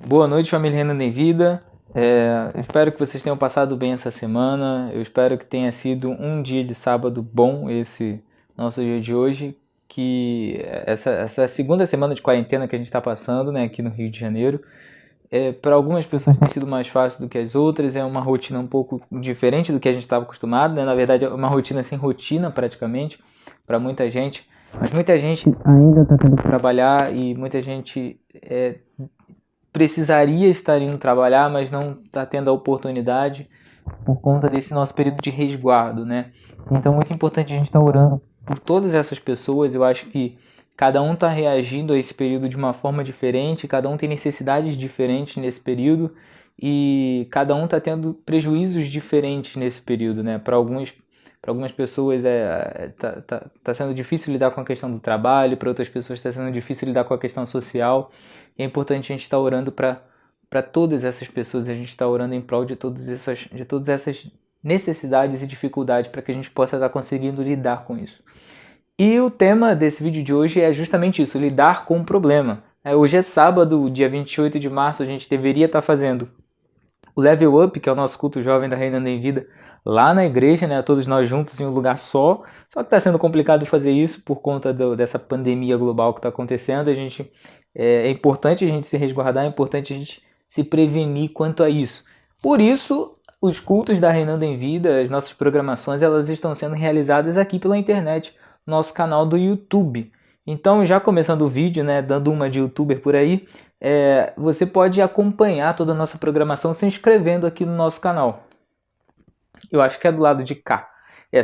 Boa noite, família Renan em Vida. Eu espero que vocês tenham passado bem essa semana. Eu espero que tenha sido um dia de sábado bom esse nosso dia de hoje. Que essa segunda semana de quarentena que a gente está passando, né, aqui no Rio de Janeiro, para algumas pessoas tem sido mais fácil do que as outras. É uma rotina um pouco diferente do que a gente estava acostumado, né? Na verdade, é uma rotina sem rotina praticamente para muita gente. Mas muita gente ainda está tendo que trabalhar e muita gente precisaria estar indo trabalhar, mas não está tendo a oportunidade por conta desse nosso período de resguardo, né? Então, muito importante a gente estar orando por todas essas pessoas. Eu acho que cada um está reagindo a esse período de uma forma diferente, cada um tem necessidades diferentes nesse período e cada um está tendo prejuízos diferentes nesse período, né? Para algumas pessoas tá sendo difícil lidar com a questão do trabalho, para outras pessoas está sendo difícil lidar com a questão social. E é importante a gente estar orando para todas essas pessoas, a gente está orando em prol de todas essas necessidades e dificuldades para que a gente possa estar conseguindo lidar com isso. E o tema desse vídeo de hoje é justamente isso, lidar com o problema. Hoje é sábado, dia 28 de março, a gente deveria estar fazendo o Level Up, que é o nosso culto jovem da Reinando em Vida, lá na igreja, né, todos nós juntos em um lugar só que está sendo complicado fazer isso por conta dessa pandemia global que está acontecendo. É importante a gente se resguardar, é importante a gente se prevenir quanto a isso. Por isso, os cultos da Reinando em Vida, as nossas programações, elas estão sendo realizadas aqui pela internet, no nosso canal do YouTube. Então, já começando o vídeo, né, dando uma de youtuber por aí, você pode acompanhar toda a nossa programação se inscrevendo aqui no nosso canal. Eu acho que é do lado de cá.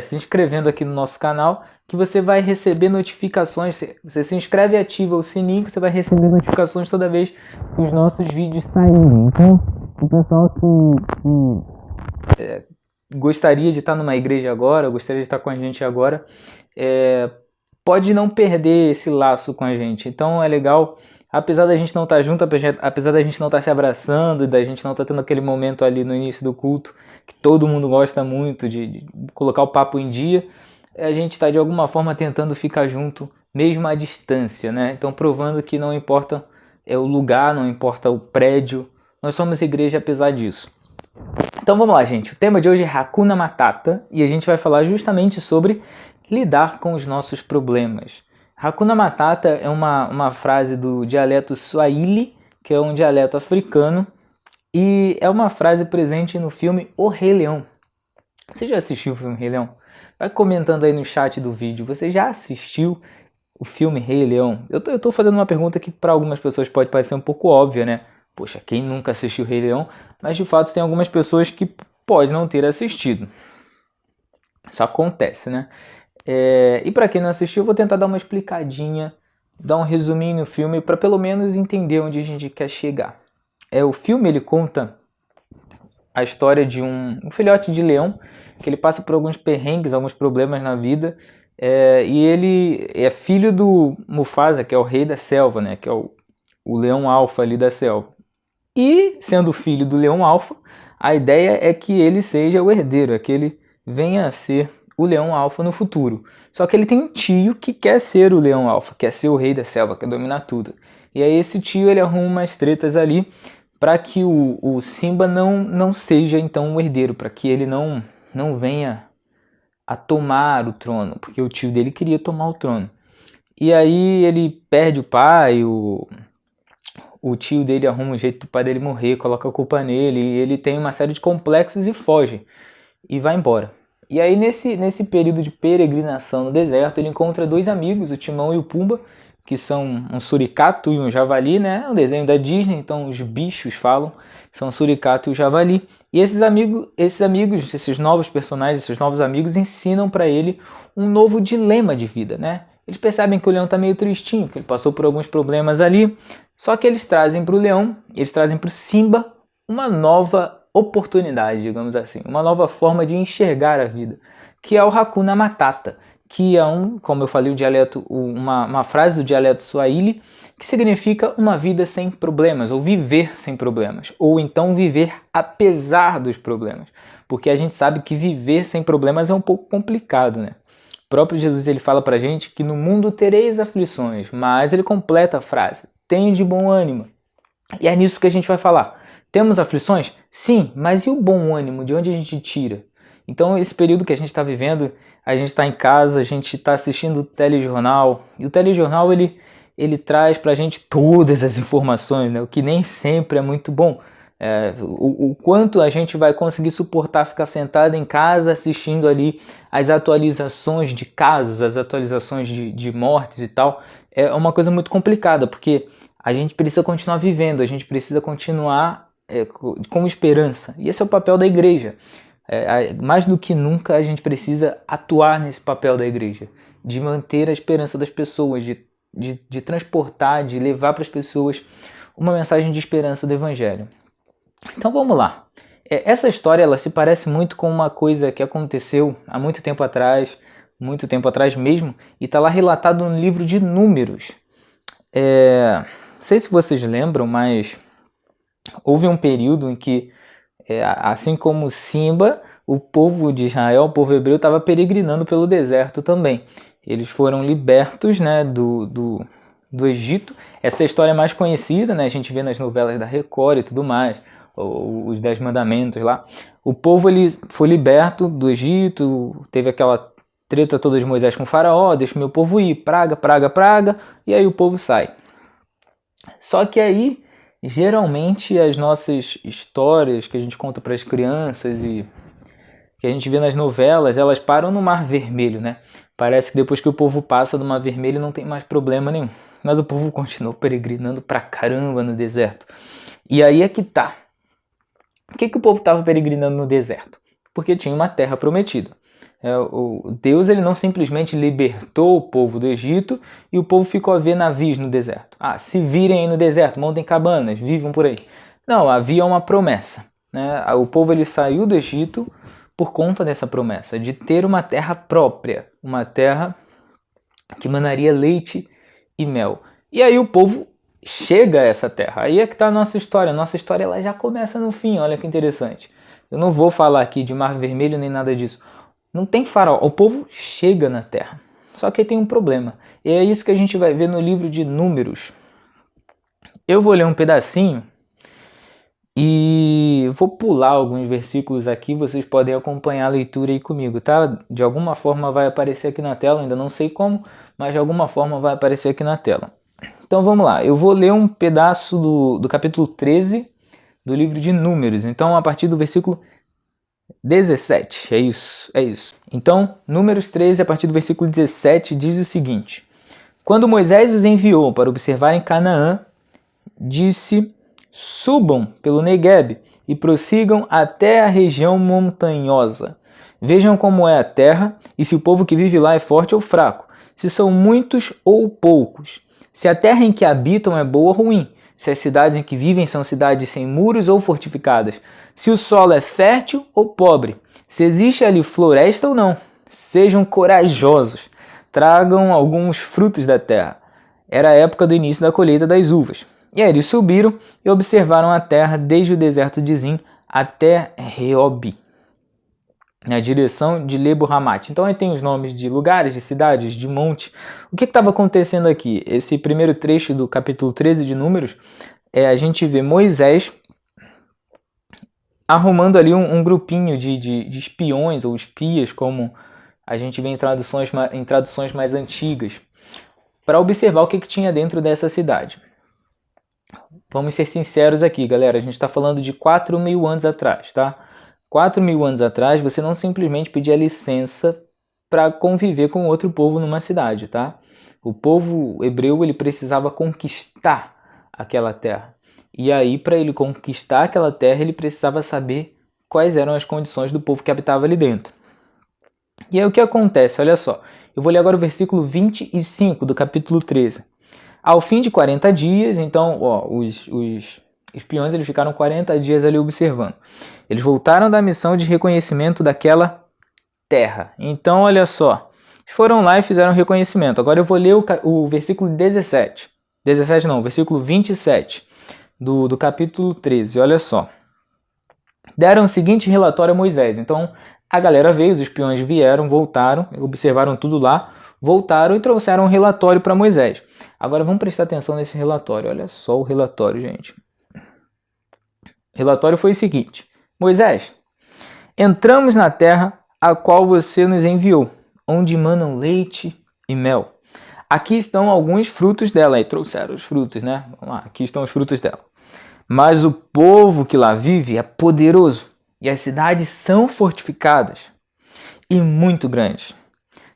Se inscrevendo aqui no nosso canal, que você vai receber notificações. Você se inscreve e ativa o sininho, que você vai receber notificações toda vez que os nossos vídeos saírem. Então, o pessoal que gostaria de estar numa igreja agora, gostaria de estar com a gente agora, pode não perder esse laço com a gente. Então é legal, apesar da gente não estar junto, apesar da gente não estar se abraçando, da gente não estar tendo aquele momento ali no início do culto, que todo mundo gosta muito de colocar o papo em dia, a gente está de alguma forma tentando ficar junto, mesmo à distância, né? Então provando que não importa o lugar, não importa o prédio, nós somos igreja apesar disso. Então vamos lá, gente. O tema de hoje é Hakuna Matata e a gente vai falar justamente sobre lidar com os nossos problemas. Hakuna Matata é uma frase do dialeto Swahili, que é um dialeto africano, e é uma frase presente no filme O Rei Leão. Você já assistiu o filme Rei Leão? Vai comentando aí no chat do vídeo. Você já assistiu o filme Rei Leão? Eu tô fazendo uma pergunta que para algumas pessoas pode parecer um pouco óbvia, né? Poxa, quem nunca assistiu Rei Leão? Mas de fato tem algumas pessoas que podem não ter assistido. Isso acontece, né? E para quem não assistiu, eu vou tentar dar uma explicadinha, dar um resuminho no filme para pelo menos entender onde a gente quer chegar. O filme ele conta a história de um filhote de leão que ele passa por alguns perrengues, alguns problemas na vida, e ele é filho do Mufasa, que é o rei da selva, né? Que é o leão alfa ali da selva. E sendo filho do leão alfa, a ideia é que ele seja o herdeiro, é que ele venha a ser o leão alfa no futuro. Só que ele tem um tio que quer ser o leão alfa, quer ser o rei da selva, quer dominar tudo. E aí esse tio ele arruma umas tretas ali para que o Simba não seja então o herdeiro, para que ele não venha a tomar o trono, porque o tio dele queria tomar o trono. E aí ele perde o pai, o tio dele arruma um jeito do pai dele morrer, coloca a culpa nele, e ele tem uma série de complexos e foge, e vai embora. E aí nesse período de peregrinação no deserto, ele encontra dois amigos, o Timão e o Pumba, que são um suricato e um javali, né? É um desenho da Disney, então os bichos falam, são o suricato e o javali. E esses novos personagens, esses novos amigos ensinam para ele um novo dilema de vida, né? Eles percebem que o leão está meio tristinho, que ele passou por alguns problemas ali, só que eles trazem para o leão, eles trazem para o Simba uma nova oportunidade, digamos assim, uma nova forma de enxergar a vida, que é o Hakuna Matata, que é como eu falei, uma frase do dialeto Swahili, que significa uma vida sem problemas, ou viver sem problemas, ou então viver apesar dos problemas, porque a gente sabe que viver sem problemas é um pouco complicado, né? O próprio Jesus ele fala pra gente que no mundo tereis aflições, mas ele completa a frase, tem de bom ânimo. E é nisso que a gente vai falar. Temos aflições? Sim, mas e o bom ânimo? De onde a gente tira? Então, esse período que a gente está vivendo, a gente está em casa, a gente está assistindo o telejornal, e o telejornal ele traz para a gente todas as informações, né? O que nem sempre é muito bom. O quanto a gente vai conseguir suportar ficar sentado em casa assistindo ali as atualizações de casos, as atualizações de mortes e tal, é uma coisa muito complicada, porque a gente precisa continuar vivendo, a gente precisa continuar com esperança. E esse é o papel da igreja. Mais do que nunca a gente precisa atuar nesse papel da igreja, de manter a esperança das pessoas, de transportar, de levar para as pessoas uma mensagem de esperança do evangelho. Então vamos lá. Essa história ela se parece muito com uma coisa que aconteceu há muito tempo atrás mesmo, e está lá relatado no livro de Números. Não sei se vocês lembram, mas houve um período em que, assim como Simba, o povo de Israel, o povo hebreu, estava peregrinando pelo deserto também. Eles foram libertos, né, do Egito. Essa é a história mais conhecida, né? A gente vê nas novelas da Record e tudo mais, os 10 mandamentos lá. O povo ele foi liberto do Egito, teve aquela treta toda de Moisés com o faraó, deixa o meu povo ir, praga, praga, praga, e aí o povo sai. Só que aí, geralmente, as nossas histórias que a gente conta para as crianças e que a gente vê nas novelas, elas param no Mar Vermelho, né? Parece que depois que o povo passa do Mar Vermelho não tem mais problema nenhum. Mas o povo continuou peregrinando pra caramba no deserto. E aí é que tá. Por que o povo estava peregrinando no deserto? Porque tinha uma terra prometida. Deus ele não simplesmente libertou o povo do Egito e o povo ficou a ver navios no deserto. Se virem aí no deserto, montem cabanas, vivam por aí. Não, havia uma promessa, né? O povo ele saiu do Egito por conta dessa promessa, de ter uma terra própria, uma terra que manaria leite e mel. E aí o povo chega a essa terra. Aí é que está a nossa história. A nossa história ela já começa no fim, olha que interessante. Eu não vou falar aqui de Mar Vermelho nem nada disso. Não tem faraó, o povo chega na terra. Só que tem um problema. E é isso que a gente vai ver no livro de Números. Eu vou ler um pedacinho e vou pular alguns versículos aqui, vocês podem acompanhar a leitura aí comigo, tá? De alguma forma vai aparecer aqui na tela, ainda não sei como, mas de alguma forma vai aparecer aqui na tela. Então vamos lá, eu vou ler um pedaço do capítulo 13 do livro de Números, então a partir do versículo 17, é isso. Então, Números 13, a partir do versículo 17, diz o seguinte: Quando Moisés os enviou para observar em Canaã, disse: Subam pelo Negueb e prossigam até a região montanhosa. Vejam como é a terra e se o povo que vive lá é forte ou fraco, se são muitos ou poucos, se a terra em que habitam é boa ou ruim, se as cidades em que vivem são cidades sem muros ou fortificadas, se o solo é fértil ou pobre, se existe ali floresta ou não. Sejam corajosos, tragam alguns frutos da terra. Era a época do início da colheita das uvas. E aí eles subiram e observaram a terra desde o deserto de Zin até Reob, na direção de Lebo-Hamat. Então aí tem os nomes de lugares, de cidades, de monte. O que estava acontecendo aqui? Esse primeiro trecho do capítulo 13 de Números, a gente vê Moisés arrumando ali um grupinho de espiões ou espias, como a gente vê em traduções mais antigas, para observar o que tinha dentro dessa cidade. Vamos ser sinceros aqui, galera, a gente está falando de 4.000 anos atrás, tá? 4.000 anos atrás, você não simplesmente pedia licença para conviver com outro povo numa cidade, tá? O povo hebreu ele precisava conquistar aquela terra. E aí, para ele conquistar aquela terra, ele precisava saber quais eram as condições do povo que habitava ali dentro. E aí o que acontece? Olha só, eu vou ler agora o versículo 25 do capítulo 13. Ao fim de 40 dias, então, os espiões eles ficaram 40 dias ali observando. Eles voltaram da missão de reconhecimento daquela terra. Então, olha só, eles foram lá e fizeram reconhecimento. Agora eu vou ler o versículo 17. 17 não, versículo 27 do capítulo 13. Olha só. Deram o seguinte relatório a Moisés. Então, a galera veio, os espiões vieram, voltaram, observaram tudo lá, voltaram e trouxeram um relatório para Moisés. Agora vamos prestar atenção nesse relatório. Olha só o relatório, gente. relatório foi o seguinte: Moisés, entramos na terra a qual você nos enviou, onde manam leite e mel. Aqui estão alguns frutos dela. Aí trouxeram os frutos, né? Vamos lá, aqui estão os frutos dela. Mas o povo que lá vive é poderoso, e as cidades são fortificadas e muito grandes.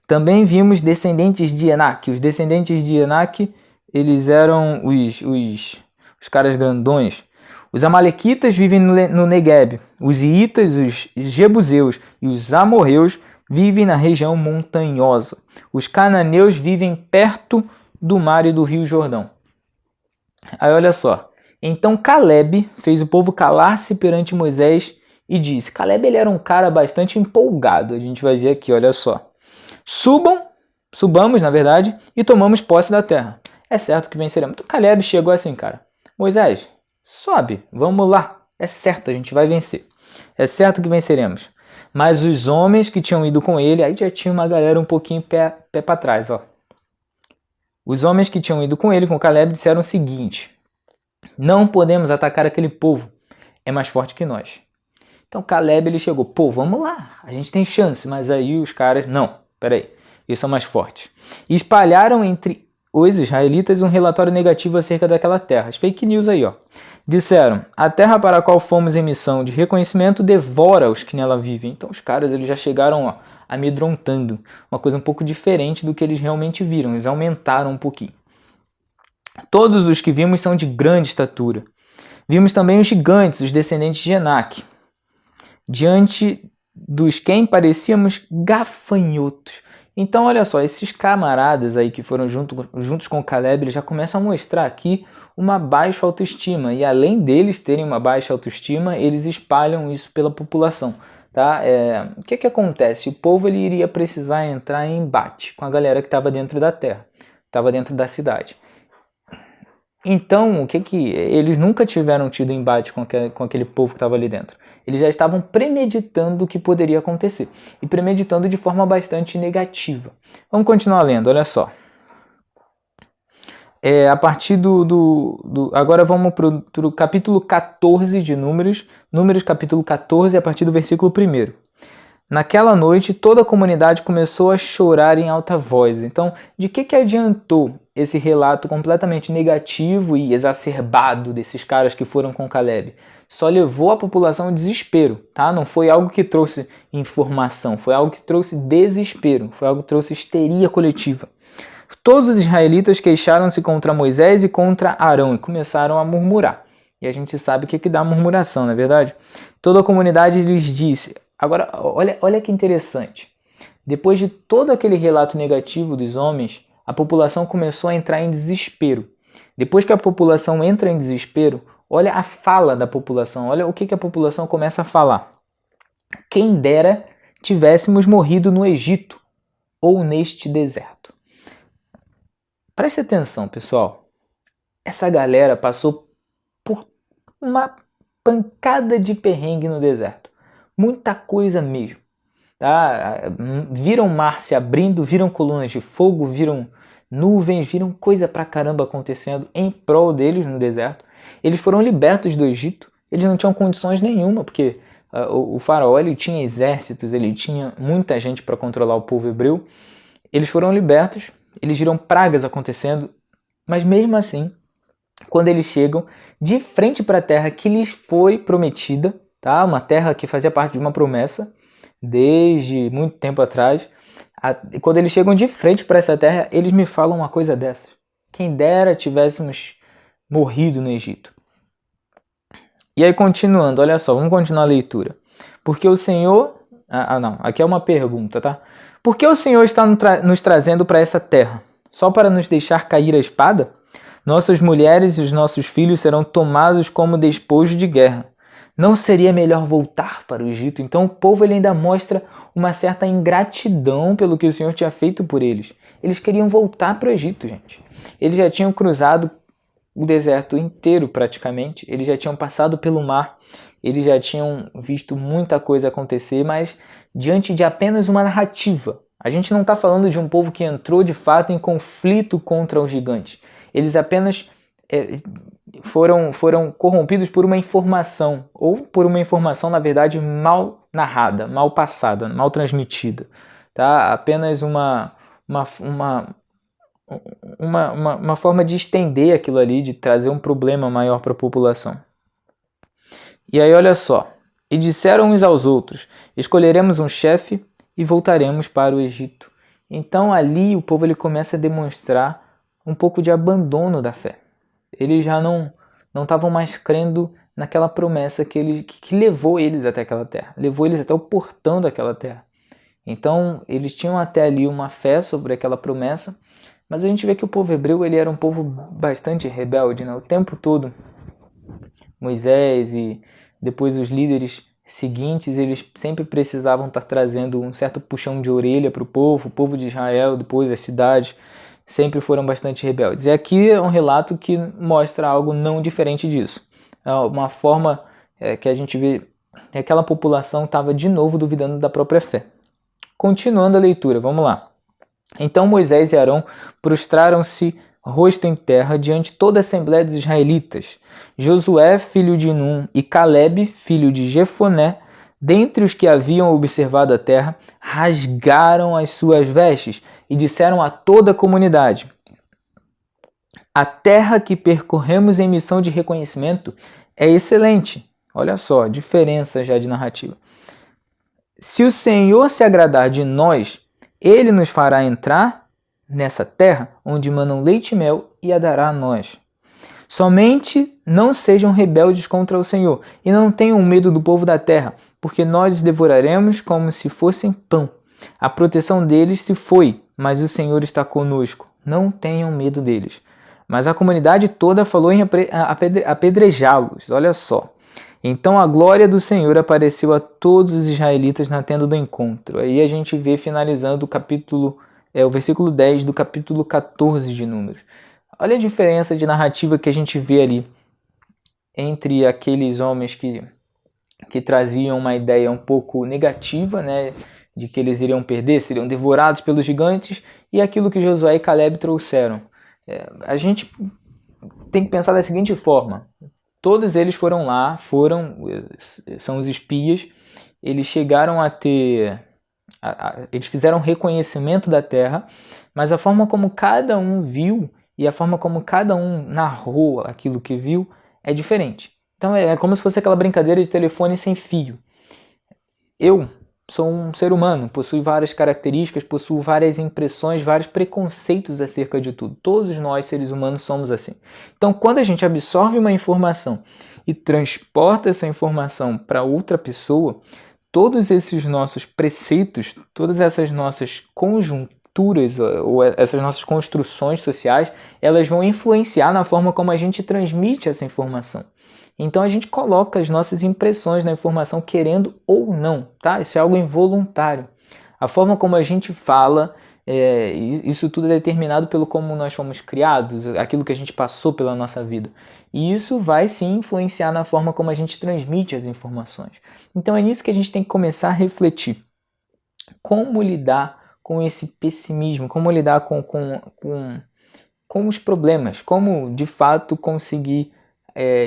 Também vimos descendentes de Enaque. Os descendentes de Enaque, eles eram os caras grandões. Os amalequitas vivem no Negueb. Os iitas, os jebuseus e os amorreus vivem na região montanhosa. Os cananeus vivem perto do mar e do rio Jordão. Aí olha só. Então Caleb fez o povo calar-se perante Moisés e disse. Caleb ele era um cara bastante empolgado. A gente vai ver aqui, olha só. Subamos, na verdade, e tomamos posse da terra. É certo que venceremos. Então Caleb chegou assim, cara. Moisés, sobe, vamos lá. É certo, a gente vai vencer. É certo que venceremos. Mas os homens que tinham ido com ele, aí já tinha uma galera um pouquinho pé para trás, ó. Os homens que tinham ido com ele, com Caleb, disseram o seguinte: não podemos atacar aquele povo, é mais forte que nós. Então Caleb ele chegou, pô, vamos lá, a gente tem chance, mas aí os caras, não, peraí, eles são mais fortes. E espalharam entre os israelitas um relatório negativo acerca daquela terra. As fake news aí, ó. Disseram, a terra para a qual fomos em missão de reconhecimento devora os que nela vivem. Então os caras eles já chegaram ó, amedrontando. Uma coisa um pouco diferente do que eles realmente viram. Eles aumentaram um pouquinho. Todos os que vimos são de grande estatura. Vimos também os gigantes, os descendentes de Enaque, diante dos quem parecíamos gafanhotos. Então, olha só, esses camaradas aí que foram juntos com Caleb, eles já começam a mostrar aqui uma baixa autoestima. E além deles terem uma baixa autoestima, eles espalham isso pela população. Tá? O que acontece? O povo ele iria precisar entrar em embate com a galera que estava dentro da terra, estava dentro da cidade. Então, eles nunca tiveram tido embate com aquele povo que estava ali dentro. Eles já estavam premeditando o que poderia acontecer. E premeditando de forma bastante negativa. Vamos continuar lendo, olha só. A partir agora vamos para o capítulo 14 de Números. Números capítulo 14, a partir do versículo 1. Naquela noite, toda a comunidade começou a chorar em alta voz. Então, de que adiantou esse relato completamente negativo e exacerbado desses caras que foram com Caleb? Só levou a população ao desespero, tá? Não foi algo que trouxe informação, foi algo que trouxe desespero, foi algo que trouxe histeria coletiva. Todos os israelitas queixaram-se contra Moisés e contra Arão e começaram a murmurar. E a gente sabe o que dá murmuração, não é verdade? Toda a comunidade lhes disse... Agora, olha que interessante. Depois de todo aquele relato negativo dos homens, a população começou a entrar em desespero. Depois que a população entra em desespero, olha a fala da população, olha o que a população começa a falar. Quem dera tivéssemos morrido no Egito ou neste deserto. Preste atenção, pessoal. Essa galera passou por uma pancada de perrengue no deserto. Muita coisa mesmo. Tá? Viram mar se abrindo, viram colunas de fogo, viram nuvens, viram coisa pra caramba acontecendo em prol deles no deserto. Eles foram libertos do Egito, eles não tinham condições nenhuma, porque o faraó ele tinha exércitos, ele tinha muita gente para controlar o povo hebreu. Eles foram libertos, eles viram pragas acontecendo, mas mesmo assim, quando eles chegam de frente para a terra que lhes foi prometida, tá? Uma terra que fazia parte de uma promessa desde muito tempo atrás. Quando eles chegam de frente para essa terra, eles me falam uma coisa dessa. Quem dera tivéssemos morrido no Egito. E aí continuando, olha só, vamos continuar a leitura. Porque o Senhor... não, aqui é uma pergunta, tá? Por que o Senhor está nos trazendo para essa terra? Só para nos deixar cair a espada? Nossas mulheres e os nossos filhos serão tomados como despojo de guerra. Não seria melhor voltar para o Egito? Então o povo ele ainda mostra uma certa ingratidão pelo que o Senhor tinha feito por eles. Eles queriam voltar para o Egito, gente. Eles já tinham cruzado o deserto inteiro praticamente. Eles já tinham passado pelo mar. Eles já tinham visto muita coisa acontecer, mas diante de apenas uma narrativa. A gente não está falando de um povo que entrou de fato em conflito contra os gigantes. Eles apenas foram corrompidos por uma informação, ou por uma informação, na verdade, mal narrada, mal passada, mal transmitida. Tá? Apenas uma forma de estender aquilo ali, de trazer um problema maior para a população. E aí olha só, e disseram uns aos outros, escolheremos um chefe e voltaremos para o Egito. Então ali o povo ele começa a demonstrar um pouco de abandono da fé. Eles já não estavam mais crendo naquela promessa que levou eles até aquela terra, levou eles até o portão daquela terra. Então eles tinham até ali uma fé sobre aquela promessa, mas a gente vê que o povo hebreu ele era um povo bastante rebelde, né? O tempo todo. Moisés e depois os líderes seguintes, eles sempre precisavam estar trazendo um certo puxão de orelha para o povo de Israel, depois as cidades, sempre foram bastante rebeldes. E aqui é um relato que mostra algo não diferente disso. É uma forma que a gente vê que aquela população estava de novo duvidando da própria fé. Continuando a leitura, vamos lá. Então Moisés e Arão prostraram-se rosto em terra diante de toda a assembleia dos israelitas. Josué, filho de Num, e Calebe, filho de Jefoné, dentre os que haviam observado a terra, rasgaram as suas vestes e disseram a toda a comunidade: a terra que percorremos em missão de reconhecimento é excelente. Olha só, diferença já de narrativa. Se o Senhor se agradar de nós, Ele nos fará entrar nessa terra onde manam leite e mel e a dará a nós. Somente não sejam rebeldes contra o Senhor e não tenham medo do povo da terra, porque nós os devoraremos como se fossem pão. A proteção deles se foi, mas o Senhor está conosco. Não tenham medo deles. Mas a comunidade toda falou em apedrejá-los. Olha só. Então a glória do Senhor apareceu a todos os israelitas na tenda do encontro. Aí a gente vê finalizando o versículo 10 do capítulo 14 de Números. Olha a diferença de narrativa que a gente vê ali entre aqueles homens que traziam uma ideia um pouco negativa, né, de que eles iriam perder, seriam devorados pelos gigantes, e aquilo que Josué e Calebe trouxeram. A gente tem que pensar da seguinte forma: todos eles foram lá, são os espias, eles chegaram a ter, eles fizeram reconhecimento da terra, mas a forma como cada um viu e a forma como cada um narrou aquilo que viu é diferente. Então é como se fosse aquela brincadeira de telefone sem fio. Eu sou um ser humano, possuo várias características, possuo várias impressões, vários preconceitos acerca de tudo. Todos nós, seres humanos, somos assim. Então, quando a gente absorve uma informação e transporta essa informação para outra pessoa, todos esses nossos preceitos, todas essas nossas conjunturas ou essas nossas construções sociais, elas vão influenciar na forma como a gente transmite essa informação. Então a gente coloca as nossas impressões na informação, querendo ou não, tá? Isso é algo involuntário. A forma como a gente fala, isso tudo é determinado pelo como nós fomos criados, aquilo que a gente passou pela nossa vida. E isso vai sim influenciar na forma como a gente transmite as informações. Então é nisso que a gente tem que começar a refletir. Como lidar com esse pessimismo? Como lidar com os problemas? Como de fato conseguir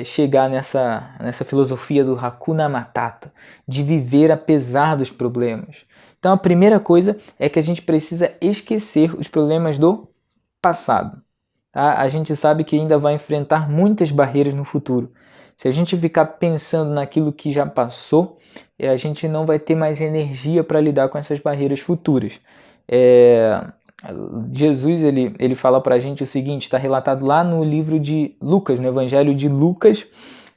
chegar nessa filosofia do Hakuna Matata, de viver apesar dos problemas. Então a primeira coisa é que a gente precisa esquecer os problemas do passado. Tá? A gente sabe que ainda vai enfrentar muitas barreiras no futuro. Se a gente ficar pensando naquilo que já passou, a gente não vai ter mais energia para lidar com essas barreiras futuras. Jesus ele fala para a gente o seguinte, está relatado lá no livro de Lucas, no Evangelho de Lucas,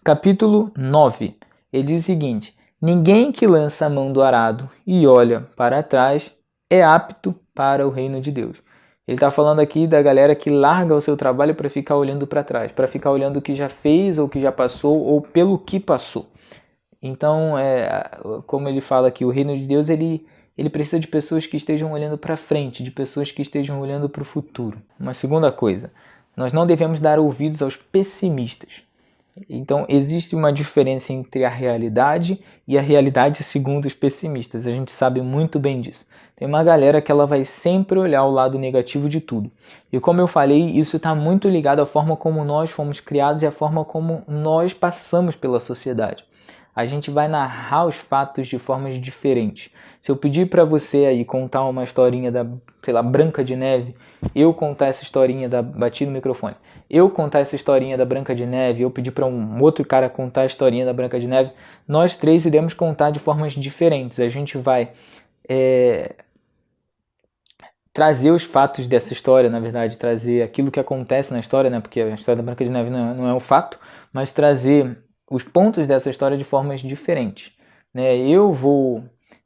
capítulo 9. Ele diz o seguinte: ninguém que lança a mão do arado e olha para trás é apto para o reino de Deus. Ele está falando aqui da galera que larga o seu trabalho para ficar olhando para trás, para ficar olhando o que já fez, ou o que já passou, ou pelo que passou. Então, como ele fala aqui, o reino de Deus ele precisa de pessoas que estejam olhando para frente, de pessoas que estejam olhando para o futuro. Uma segunda coisa, nós não devemos dar ouvidos aos pessimistas. Então, existe uma diferença entre a realidade e a realidade segundo os pessimistas. A gente sabe muito bem disso. Tem uma galera que ela vai sempre olhar o lado negativo de tudo. E como eu falei, isso está muito ligado à forma como nós fomos criados e à forma como nós passamos pela sociedade. A gente vai narrar os fatos de formas diferentes. Se eu pedir para você aí contar uma historinha da, sei lá, Branca de Neve, eu contar essa historinha da... Bati no microfone. Eu contar essa historinha da Branca de Neve, eu pedir para um outro cara contar a historinha da Branca de Neve, nós três iremos contar de formas diferentes. A gente vai trazer os fatos dessa história, na verdade, trazer aquilo que acontece na história, né? Porque a história da Branca de Neve não é um fato, mas trazer os pontos dessa história de formas diferentes, né? Eu vou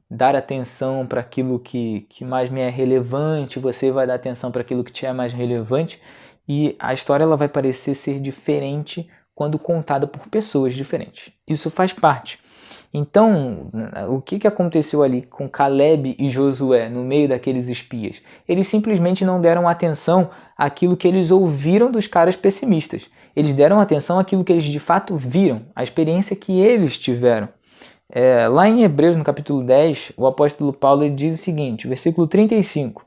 dar atenção para aquilo que mais me é relevante, você vai dar atenção para aquilo que te é mais relevante, e a história ela vai parecer ser diferente quando contada por pessoas diferentes. Isso faz parte. Então, o que aconteceu ali com Caleb e Josué no meio daqueles espias? Eles simplesmente não deram atenção àquilo que eles ouviram dos caras pessimistas. Eles deram atenção àquilo que eles de fato viram, à experiência que eles tiveram. Lá em Hebreus, no capítulo 10, o apóstolo Paulo ele diz o seguinte, versículo 35.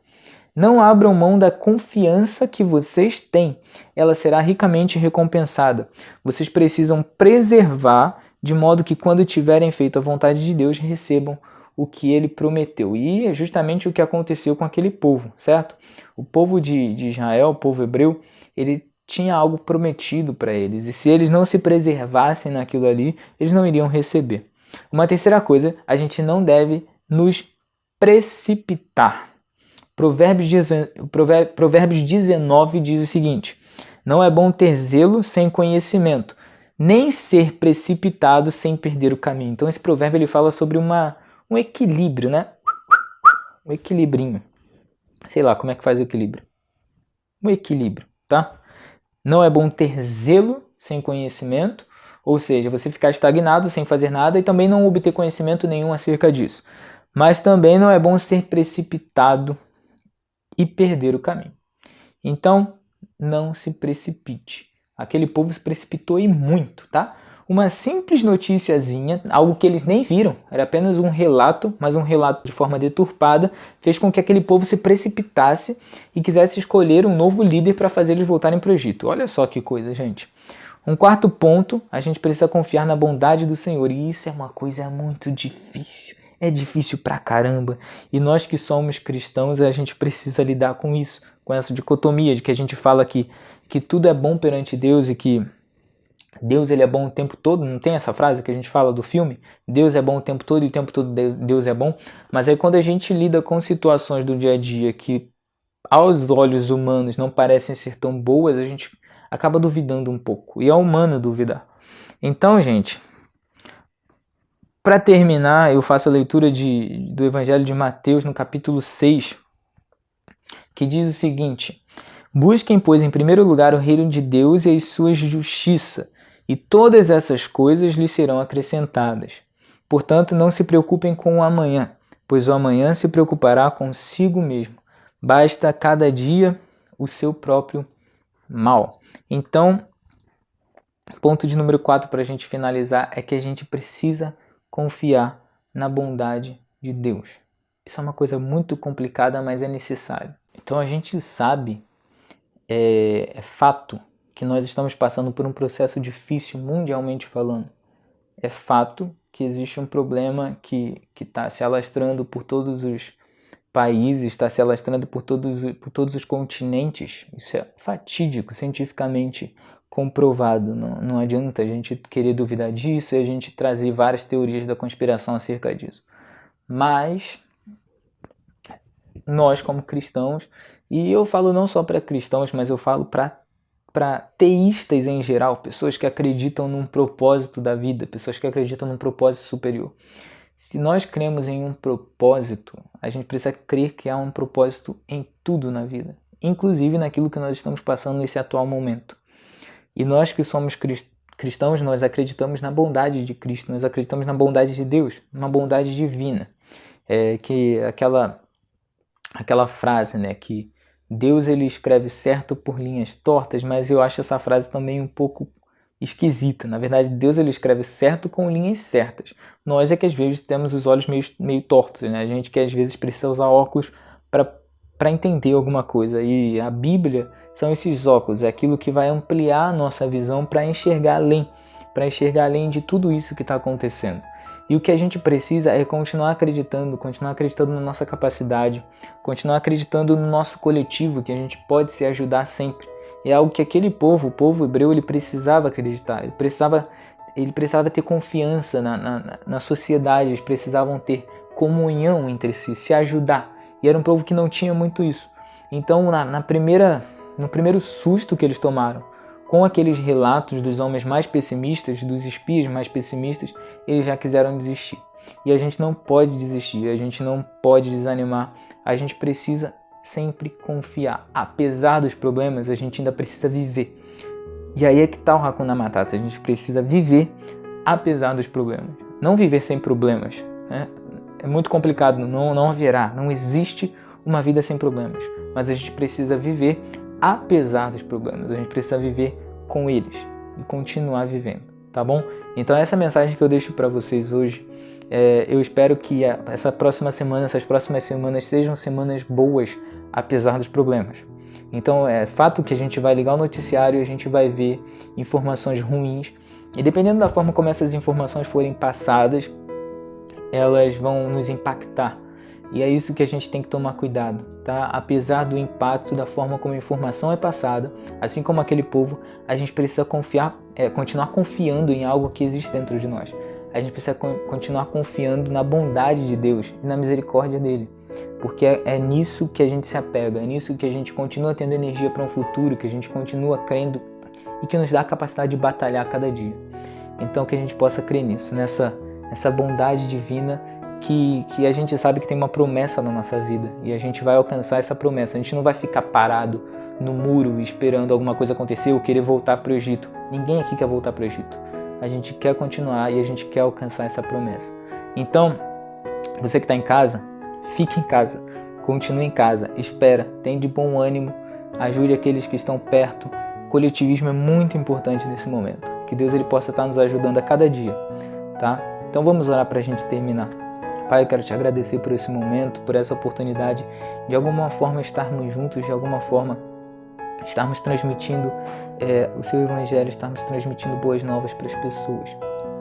Não abram mão da confiança que vocês têm, ela será ricamente recompensada. Vocês precisam preservar de modo que quando tiverem feito a vontade de Deus, recebam o que ele prometeu. E é justamente o que aconteceu com aquele povo, certo? O povo de Israel, o povo hebreu, ele tinha algo prometido para eles. E se eles não se preservassem naquilo ali, eles não iriam receber. Uma terceira coisa, a gente não deve nos precipitar. Provérbios 19 diz o seguinte: não é bom ter zelo sem conhecimento, nem ser precipitado sem perder o caminho. Então esse provérbio ele fala sobre um equilíbrio, né? Um equilibrinho. Sei lá como é que faz o equilíbrio. Um equilíbrio, tá? Não é bom ter zelo sem conhecimento, ou seja, você ficar estagnado sem fazer nada e também não obter conhecimento nenhum acerca disso. Mas também não é bom ser precipitado e perder o caminho. Então, não se precipite. Aquele povo se precipitou e muito, tá? Uma simples noticiazinha, algo que eles nem viram, era apenas um relato, mas um relato de forma deturpada, fez com que aquele povo se precipitasse e quisesse escolher um novo líder para fazer eles voltarem para o Egito. Olha só que coisa, gente. Um quarto ponto, a gente precisa confiar na bondade do Senhor, e isso é uma coisa muito difícil. É difícil pra caramba. E nós que somos cristãos, a gente precisa lidar com isso, com essa dicotomia de que a gente fala que tudo é bom perante Deus e que Deus ele é bom o tempo todo. Não tem essa frase que a gente fala do filme? Deus é bom o tempo todo e o tempo todo Deus é bom. Mas aí quando a gente lida com situações do dia a dia que aos olhos humanos não parecem ser tão boas, a gente acaba duvidando um pouco. E é humano duvidar. Então, gente, para terminar, eu faço a leitura do Evangelho de Mateus no capítulo 6, que diz o seguinte: busquem, pois, em primeiro lugar o reino de Deus e as suas justiça, e todas essas coisas lhes serão acrescentadas. Portanto, não se preocupem com o amanhã, pois o amanhã se preocupará consigo mesmo. Basta cada dia o seu próprio mal. Então, ponto de número 4 para a gente finalizar é que a gente precisa confiar na bondade de Deus. Isso é uma coisa muito complicada, mas é necessário. Então a gente sabe, é fato, que nós estamos passando por um processo difícil mundialmente falando. É fato que existe um problema que está se alastrando por todos os países, está se alastrando por todos os continentes. Isso é fatídico, cientificamente comprovado. Não adianta a gente querer duvidar disso e a gente trazer várias teorias da conspiração acerca disso. Mas nós, como cristãos, e eu falo não só para cristãos, mas eu falo para teístas em geral, pessoas que acreditam num propósito da vida, pessoas que acreditam num propósito superior. Se nós cremos em um propósito, a gente precisa crer que há um propósito em tudo na vida, inclusive naquilo que nós estamos passando nesse atual momento. E nós que somos cristãos, nós acreditamos na bondade de Cristo, nós acreditamos na bondade de Deus, uma bondade divina. Que aquela frase, né, que Deus ele escreve certo por linhas tortas, mas eu acho essa frase também um pouco esquisita. Na verdade, Deus ele escreve certo com linhas certas. Nós é que às vezes temos os olhos meio tortos, né? A gente que às vezes precisa usar óculos para entender alguma coisa. E a Bíblia são esses óculos, é aquilo que vai ampliar a nossa visão para enxergar além de tudo isso que está acontecendo. E o que a gente precisa é continuar acreditando na nossa capacidade, continuar acreditando no nosso coletivo, que a gente pode se ajudar sempre. É algo que aquele povo, o povo hebreu, ele precisava acreditar, ele precisava ter confiança na sociedade, eles precisavam ter comunhão entre si, se ajudar. E era um povo que não tinha muito isso. Então, no primeiro susto que eles tomaram, com aqueles relatos dos homens mais pessimistas, dos espias mais pessimistas, eles já quiseram desistir. E a gente não pode desistir, a gente não pode desanimar, a gente precisa sempre confiar. Apesar dos problemas, a gente ainda precisa viver. E aí é que está o Hakuna Matata, a gente precisa viver apesar dos problemas. Não viver sem problemas, né? É muito complicado, não haverá, não existe uma vida sem problemas. Mas a gente precisa viver apesar dos problemas, a gente precisa viver com eles e continuar vivendo, tá bom? Então essa mensagem que eu deixo para vocês hoje, eu espero que essas próximas semanas sejam semanas boas, apesar dos problemas. Então é fato que a gente vai ligar o noticiário e a gente vai ver informações ruins, e dependendo da forma como essas informações forem passadas, elas vão nos impactar. E é isso que a gente tem que tomar cuidado, tá? Apesar do impacto da forma como a informação é passada, assim como aquele povo, a gente precisa continuar confiando em algo que existe dentro de nós. A gente precisa continuar confiando na bondade de Deus e na misericórdia dele. Porque é nisso que a gente se apega, é nisso que a gente continua tendo energia para um futuro, que a gente continua crendo e que nos dá a capacidade de batalhar cada dia. Então que a gente possa crer nisso, nessa bondade divina que a gente sabe que tem uma promessa na nossa vida e a gente vai alcançar essa promessa. A gente não vai ficar parado no muro esperando alguma coisa acontecer ou querer voltar para o Egito. Ninguém aqui quer voltar para o Egito. A gente quer continuar e a gente quer alcançar essa promessa. Então, você que está em casa, fique em casa, continue em casa, espera, tenha de bom ânimo, ajude aqueles que estão perto. O coletivismo é muito importante nesse momento. Que Deus ele possa estar nos ajudando a cada dia, tá? Então vamos orar para a gente terminar. Pai, eu quero te agradecer por esse momento, por essa oportunidade de alguma forma estarmos juntos, de alguma forma estarmos transmitindo o seu evangelho, estarmos transmitindo boas novas para as pessoas.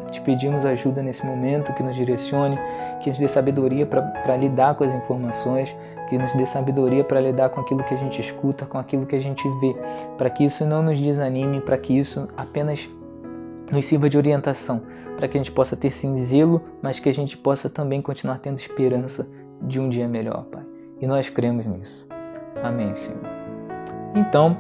Te pedimos ajuda nesse momento, que nos direcione, que nos dê sabedoria para lidar com as informações, que nos dê sabedoria para lidar com aquilo que a gente escuta, com aquilo que a gente vê, para que isso não nos desanime, para que isso apenas nos sirva de orientação, para que a gente possa ter sim zelo, mas que a gente possa também continuar tendo esperança de um dia melhor, Pai. E nós cremos nisso. Amém, Senhor. Então,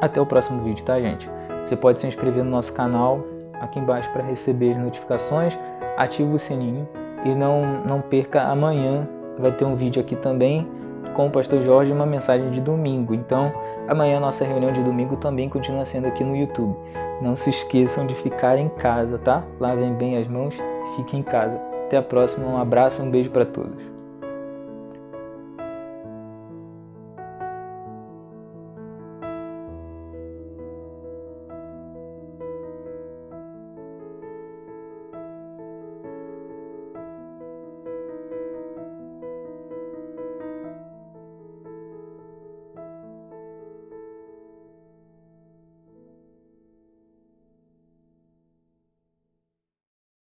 até o próximo vídeo, tá, gente? Você pode se inscrever no nosso canal aqui embaixo para receber as notificações, ativa o sininho e não perca, amanhã vai ter um vídeo aqui também com o Pastor Jorge, uma mensagem de domingo. Então, amanhã a nossa reunião de domingo também continua sendo aqui no YouTube. Não se esqueçam de ficar em casa, tá? Lavem bem as mãos e fiquem em casa. Até a próxima, um abraço, um beijo para todos.